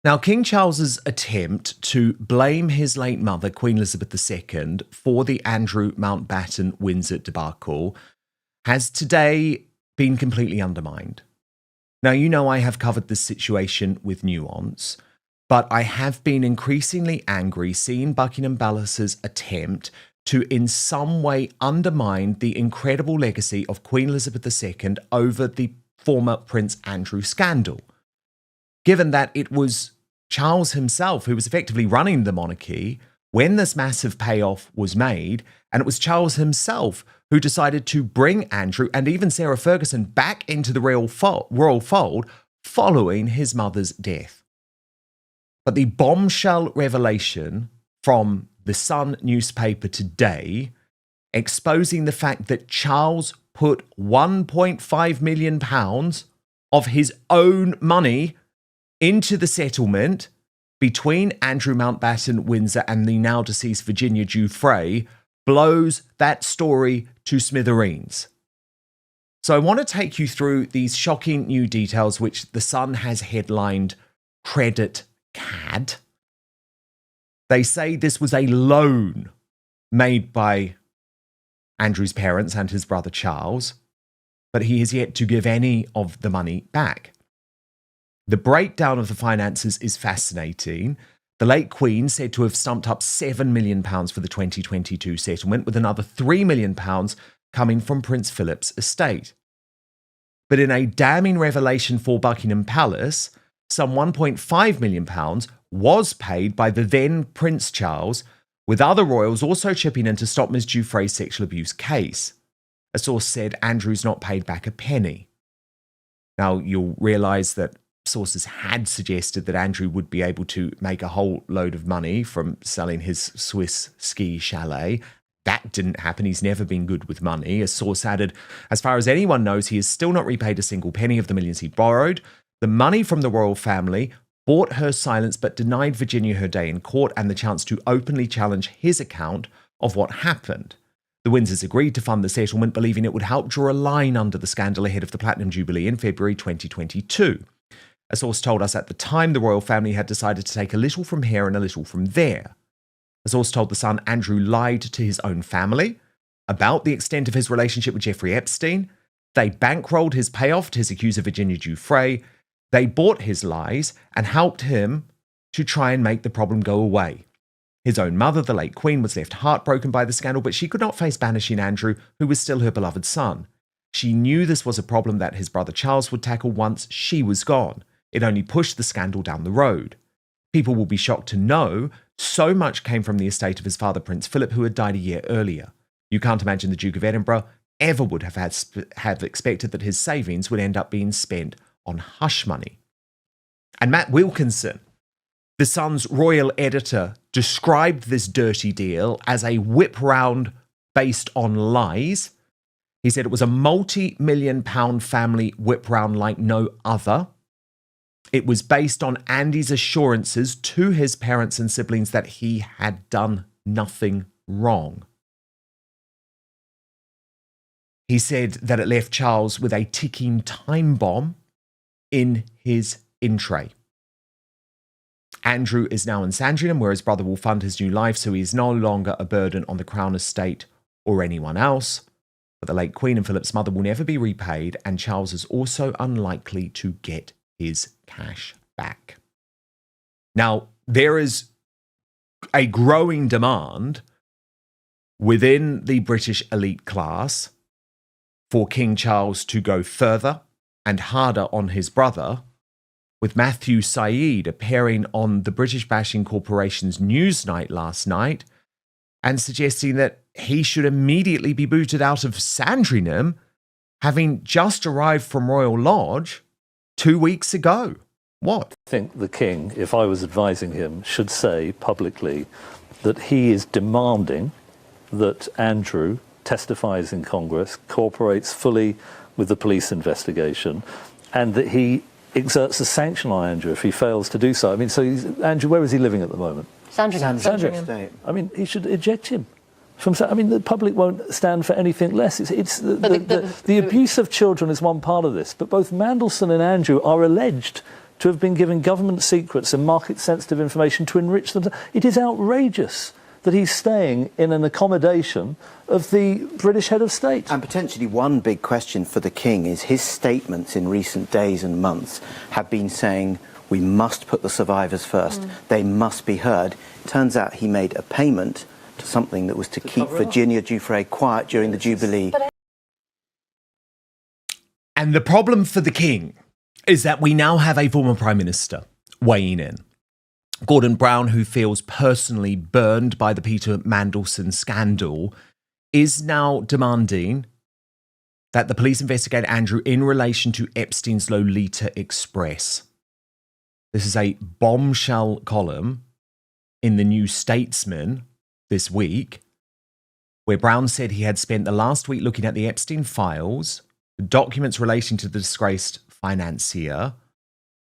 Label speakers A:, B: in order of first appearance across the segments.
A: Now, King Charles's attempt to blame his late mother, Queen Elizabeth II, for the Andrew Mountbatten-Windsor debacle has today been completely undermined. Now, you know I have covered this situation with nuance, but I have been increasingly angry seeing Buckingham Palace's attempt to in some way undermine the incredible legacy of Queen Elizabeth II over the former Prince Andrew scandal. Given that it was Charles himself who was effectively running the monarchy when this massive payoff was made, and it was Charles himself who decided to bring Andrew and even Sarah Ferguson back into the royal fold following his mother's death. But the bombshell revelation from the Sun newspaper today, exposing the fact that Charles put £1.5 million of his own money into the settlement between Andrew Mountbatten-Windsor and the now deceased Virginia Giuffre, blows that story to smithereens. So I want to take you through these shocking new details, which the Sun has headlined Credit Cad. They say this was a loan made by Andrew's parents and his brother Charles, but he has yet to give any of the money back. The breakdown of the finances is fascinating. The late Queen said to have stumped up £7 million for the 2022 settlement, with another £3 million coming from Prince Philip's estate. But in a damning revelation for Buckingham Palace, some £1.5 million was paid by the then Prince Charles, with other royals also chipping in to stop Ms. Giuffre's sexual abuse case. A source said Andrew's not paid back a penny. Now, you'll realise that sources had suggested that Andrew would be able to make a whole load of money from selling his Swiss ski chalet. That didn't happen. He's never been good with money. A source added, as far as anyone knows, he has still not repaid a single penny of the millions he borrowed. The money from the royal family bought her silence but denied Virginia her day in court and the chance to openly challenge his account of what happened. The Windsors agreed to fund the settlement, believing it would help draw a line under the scandal ahead of the Platinum Jubilee in February 2022. A source told us at the time the royal family had decided to take a little from here and a little from there. A source told The Sun Andrew lied to his own family about the extent of his relationship with Jeffrey Epstein. They bankrolled his payoff to his accuser Virginia Giuffre. They bought his lies and helped him to try and make the problem go away. His own mother, the late Queen, was left heartbroken by the scandal, but she could not face banishing Andrew, who was still her beloved son. She knew this was a problem that his brother Charles would tackle once she was gone. It only pushed the scandal down the road. People will be shocked to know so much came from the estate of his father, Prince Philip, who had died a year earlier. You can't imagine the Duke of Edinburgh ever would have expected that his savings would end up being spent on hush money. And Matt Wilkinson, the Sun's royal editor, described this dirty deal as a whip round based on lies. He said it was a multi-million-pound family whip round like no other. It was based on Andy's assurances to his parents and siblings that he had done nothing wrong. He said that it left Charles with a ticking time bomb in his in-tray. Andrew is now in Sandringham, where his brother will fund his new life, so he is no longer a burden on the Crown estate or anyone else. But the late Queen and Philip's mother will never be repaid, and Charles is also unlikely to get his cash back. Now, there is a growing demand within the British elite class for King Charles to go further and harder on his brother, with Matthew Syed appearing on the British Bashing Corporation's Newsnight last night and suggesting that he should immediately be booted out of Sandringham, having just arrived from Royal Lodge 2 weeks ago. What?
B: I think the King, if I was advising him, should say publicly that he is demanding that Andrew testifies in Congress, cooperates fully with the police investigation, and that he exerts a sanction on Andrew if he fails to do so. I mean, so Andrew, where is he living at the moment?
C: Sandringham.
B: I mean, he should eject him. I mean, the public won't stand for anything less. The abuse of children is one part of this, but both Mandelson and Andrew are alleged to have been given government secrets and market-sensitive information to enrich them. It is outrageous that he's staying in an accommodation of the British head of state.
C: And potentially one big question for the King is his statements in recent days and months have been saying we must put the survivors first. They must be heard. Turns out he made a payment to something that was to keep Virginia Giuffre quiet during the Jubilee.
A: And the problem for the King is that we now have a former Prime Minister weighing in. Gordon Brown, who feels personally burned by the Peter Mandelson scandal, is now demanding that the police investigate Andrew in relation to Epstein's Lolita Express. This is a bombshell column in the New Statesman this week, where Brown said he had spent the last week looking at the Epstein files, the documents relating to the disgraced financier,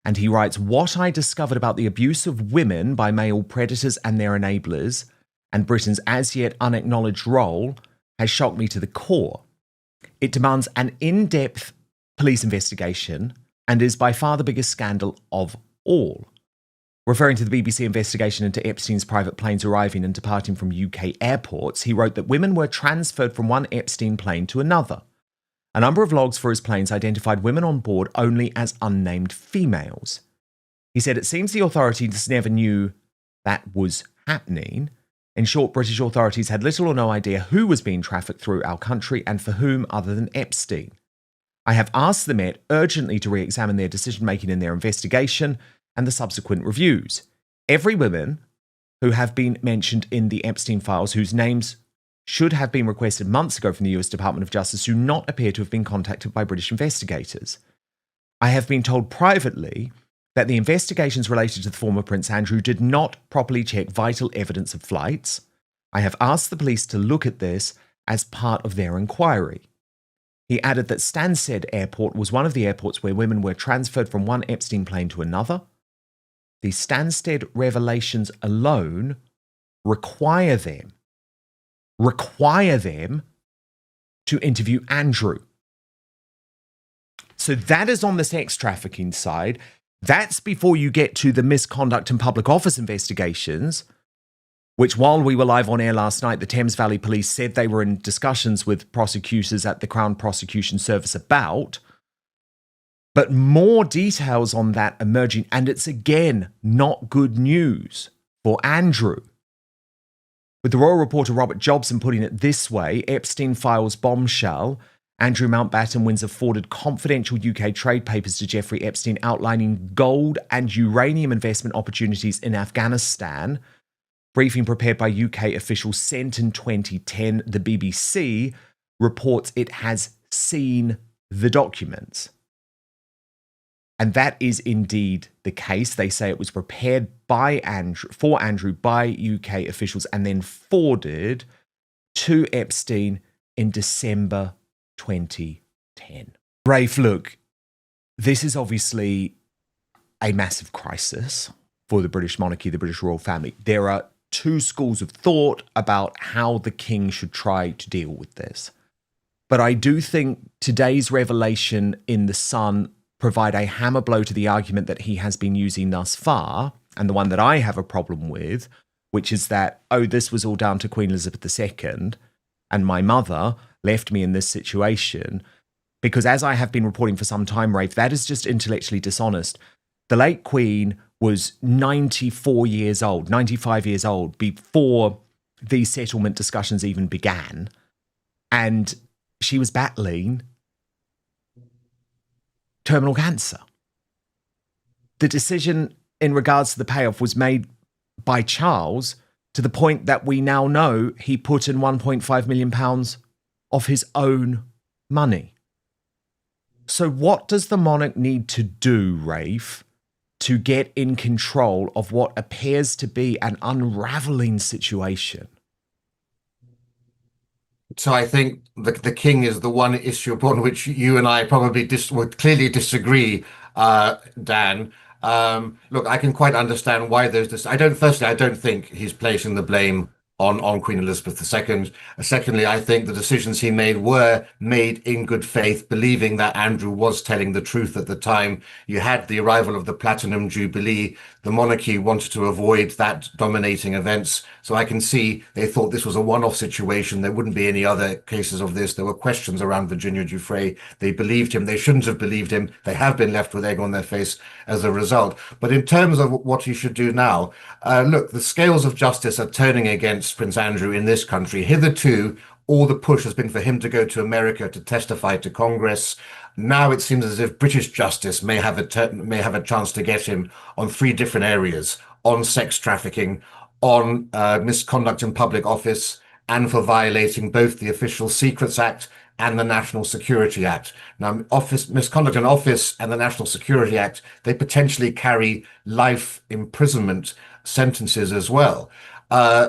A: and he writes, "What I discovered about the abuse of women by male predators and their enablers, and Britain's as yet unacknowledged role, has shocked me to the core. It demands an in-depth police investigation and is by far the biggest scandal of all." Referring to the BBC investigation into Epstein's private planes arriving and departing from UK airports, he wrote that women were transferred from one Epstein plane to another. A number of logs for his planes identified women on board only as unnamed females. He said, "It seems the authorities never knew that was happening. In short, British authorities had little or no idea who was being trafficked through our country and for whom other than Epstein. I have asked the Met urgently to re-examine their decision-making in their investigation and the subsequent reviews. Every woman who have been mentioned in the Epstein files, whose names should have been requested months ago from the US Department of Justice, do not appear to have been contacted by British investigators. I have been told privately that the investigations related to the former Prince Andrew did not properly check vital evidence of flights. I have asked the police to look at this as part of their inquiry." He added that Stansted Airport was one of the airports where women were transferred from one Epstein plane to another. The Stansted revelations alone require them to interview Andrew. So that is on the sex trafficking side. That's before you get to the misconduct and public office investigations, which while we were live on air last night, the Thames Valley Police said they were in discussions with prosecutors at the Crown Prosecution Service about. But more details on that emerging, and it's again not good news for Andrew. With the Royal reporter Robert Jobson putting it this way, Epstein files bombshell. Andrew Mountbatten wins afforded confidential UK trade papers to Jeffrey Epstein outlining gold and uranium investment opportunities in Afghanistan. Briefing prepared by UK officials sent in 2010. The BBC reports it has seen the documents. And that is indeed the case. They say it was prepared by for Andrew by UK officials and then forwarded to Epstein in December 2010. Rafe, look, this is obviously a massive crisis for the British monarchy, the British royal family. There are two schools of thought about how the king should try to deal with this. But I do think today's revelation in The Sun provide a hammer blow to the argument that he has been using thus far, and the one that I have a problem with, which is that, oh, this was all down to Queen Elizabeth II, and my mother left me in this situation, because as I have been reporting for some time, Rafe, that is just intellectually dishonest. The late Queen was 94 years old, 95 years old, before these settlement discussions even began, and she was battling terminal cancer. The decision in regards to the payoff was made by Charles to the point that we now know he put in £1.5 million of his own money. So what does the monarch need to do, Rafe, to get in control of what appears to be an unraveling situation?
D: So I think the king is the one issue upon which you and I probably would clearly disagree, Dan. Look, I can quite understand why there's this. I don't think he's placing the blame on Queen Elizabeth II. Secondly, I think the decisions he made were made in good faith, believing that Andrew was telling the truth at the time. You had the arrival of the Platinum Jubilee. The monarchy wanted to avoid that dominating events. So I can see they thought this was a one-off situation. There wouldn't be any other cases of this. There were questions around Virginia Giuffre. They believed him. They shouldn't have believed him. They have been left with egg on their face as a result. But in terms of what he should do now, look, the scales of justice are turning against Prince Andrew in this country. Hitherto, all the push has been for him to go to America to testify to Congress. Now it seems as if British justice may have a chance to get him on three different areas: on sex trafficking, on misconduct in public office, and for violating both the Official Secrets Act and the National Security Act. Now, misconduct in office and the National Security Act, they potentially carry life imprisonment sentences as well.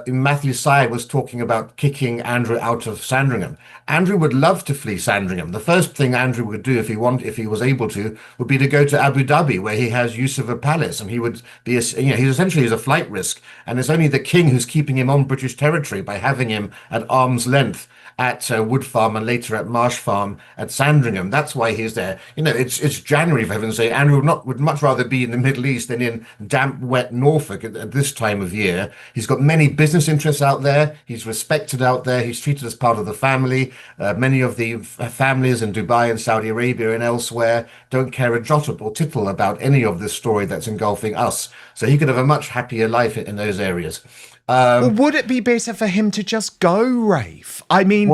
D: Matthew Syed was talking about kicking Andrew out of Sandringham. Andrew would love to flee Sandringham. The first thing Andrew would do if he was able to, would be to go to Abu Dhabi, where he has use of a palace, and he would be, he's essentially a flight risk. And it's only the king who's keeping him on British territory by having him at arm's length at Wood Farm and later at Marsh Farm at Sandringham. That's why he's there. It's January, for heaven's sake. Andrew would much rather be in the Middle East than in damp, wet Norfolk at this time of year. He's got many business interests out there. He's respected out there. He's treated as part of the family. Many of the families in Dubai and Saudi Arabia and elsewhere don't care a jot or tittle about any of this story that's engulfing us. So he could have a much happier life in those areas.
A: Well, would it be better for him to just go, Rafe? I mean,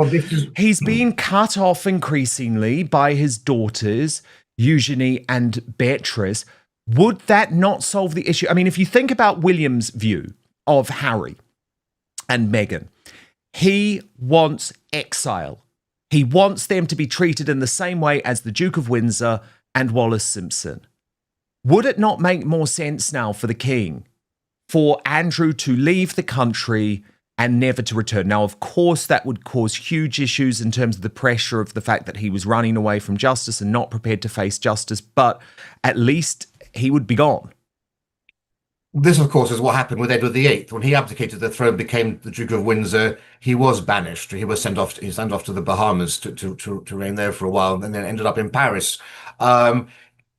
A: he's being cut off increasingly by his daughters, Eugenie and Beatrice. Would that not solve the issue? I mean, if you think about William's view of Harry and Meghan, he wants exile. He wants them to be treated in the same way as the Duke of Windsor and Wallis Simpson. Would it not make more sense now for the king for Andrew to leave the country and never to return? Now, of course, that would cause huge issues in terms of the pressure of the fact that he was running away from justice and not prepared to face justice, but at least he would be gone.
D: This, of course, is what happened with Edward VIII. When he abdicated the throne, became the Duke of Windsor, he was banished. He was sent off to the Bahamas to reign there for a while, and then ended up in Paris.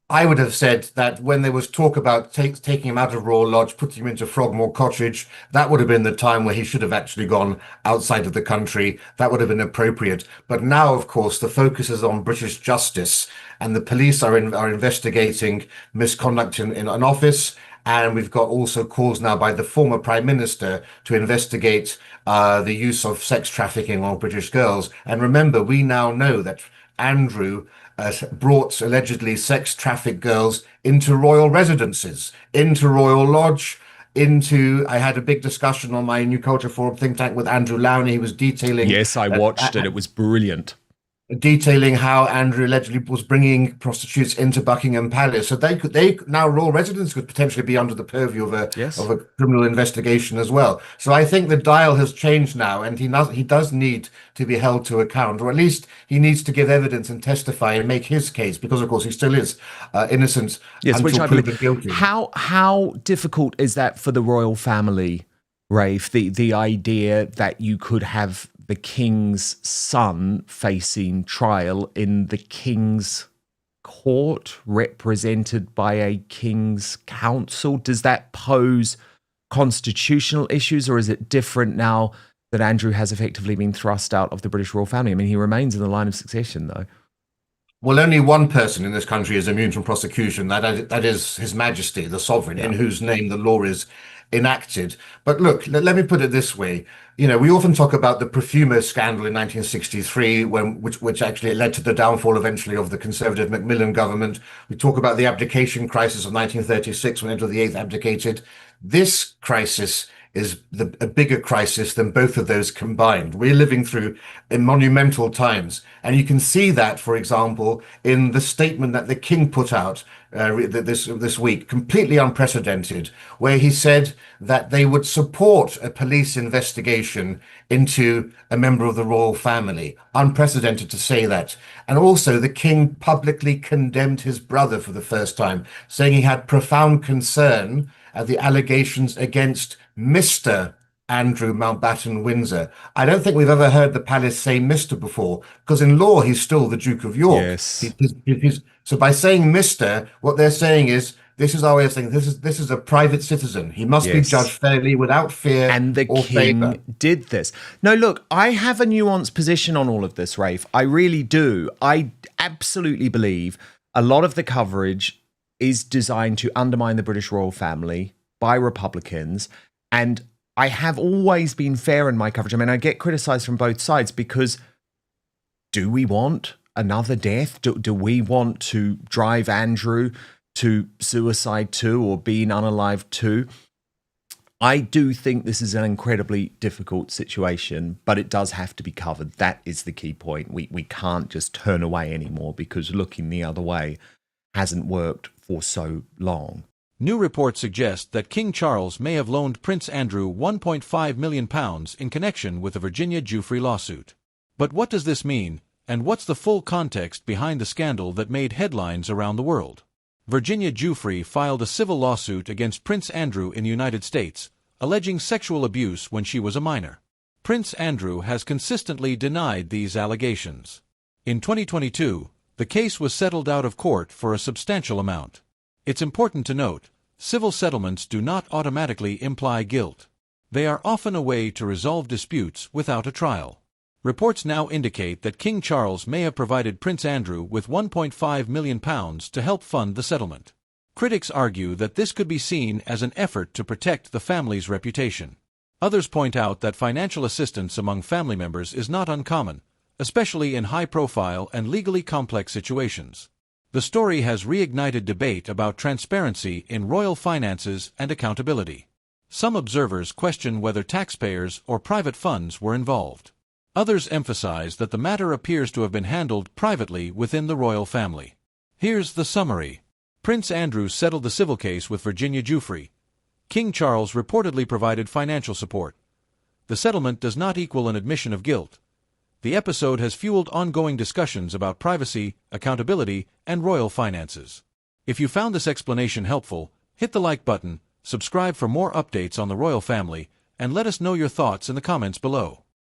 D: I would have said that when there was talk about taking him out of Royal Lodge, putting him into Frogmore Cottage, that would have been the time where he should have actually gone outside of the country. That would have been appropriate. But now, of course, the focus is on British justice, and the police are investigating misconduct in an office. And we've got also calls now by the former Prime Minister to investigate the use of sex trafficking on British girls. And remember, we now know that Andrew brought allegedly sex trafficked girls into royal residences, into Royal Lodge, I had a big discussion on my New Culture Forum think tank with Andrew Lowney. He was detailing.
A: Yes, I watched it. It was brilliant.
D: Detailing how Andrew allegedly was bringing prostitutes into Buckingham Palace. So they now royal residents could potentially be under the purview of a criminal investigation as well. So I think the dial has changed now, and he does need to be held to account, or at least he needs to give evidence and testify and make his case, because of course he still is innocent until proven guilty.
A: How difficult is that for the royal family, Rafe? The idea that you could have the king's son facing trial in the king's court, represented by a king's council. Does that pose constitutional issues, or is it different now that Andrew has effectively been thrust out of the British royal family? I mean, he remains in the line of succession, though.
D: Well, only one person in this country is immune from prosecution. That is His Majesty, the Sovereign, in whose name the law is enacted. But look, let me put it this way. We often talk about the Profumo scandal in 1963, which actually led to the downfall eventually of the Conservative Macmillan government. We talk about the abdication crisis of 1936 when Edward VIII abdicated. This crisis is a bigger crisis than both of those combined. We're living through monumental times. And you can see that, for example, in the statement that the King put out this week, completely unprecedented, where he said that they would support a police investigation into a member of the royal family. Unprecedented to say that. And also the King publicly condemned his brother for the first time, saying he had profound concern at the allegations against Mr. Andrew Mountbatten Windsor. I don't think we've ever heard the palace say Mr. before, because in law he's still the Duke of York.
A: Yes.
D: So by saying Mr., what they're saying is this is our way of saying this is a private citizen. He must be
A: Yes.
D: judged fairly without fear
A: And the
D: or favor.
A: king did this. No, look, I have a nuanced position on all of this, Rafe. I really do. I absolutely believe a lot of the coverage is designed to undermine the British royal family by Republicans. And I have always been fair in my coverage. I mean, I get criticized from both sides because do we want another death? Do we want to drive Andrew to suicide too, or being unalive too? I do think this is an incredibly difficult situation, but it does have to be covered. That is the key point. We can't just turn away anymore because looking the other way hasn't worked for so long.
E: New reports suggest that King Charles may have loaned Prince Andrew £1.5 million in connection with the Virginia Giuffre lawsuit. But what does this mean, and what's the full context behind the scandal that made headlines around the world? Virginia Giuffre filed a civil lawsuit against Prince Andrew in the United States, alleging sexual abuse when she was a minor. Prince Andrew has consistently denied these allegations. In 2022, the case was settled out of court for a substantial amount. It's important to note, civil settlements do not automatically imply guilt. They are often a way to resolve disputes without a trial. Reports now indicate that King Charles may have provided Prince Andrew with £1.5 million to help fund the settlement. Critics argue that this could be seen as an effort to protect the family's reputation. Others point out that financial assistance among family members is not uncommon, especially in high-profile and legally complex situations. The story has reignited debate about transparency in royal finances and accountability. Some observers question whether taxpayers or private funds were involved. Others emphasize that the matter appears to have been handled privately within the royal family. Here's the summary. Prince Andrew settled the civil case with Virginia Giuffre. King Charles reportedly provided financial support. The settlement does not equal an admission of guilt. The episode has fueled ongoing discussions about privacy, accountability, and royal finances. If you found this explanation helpful, hit the like button, subscribe for more updates on the royal family, and let us know your thoughts in the comments below.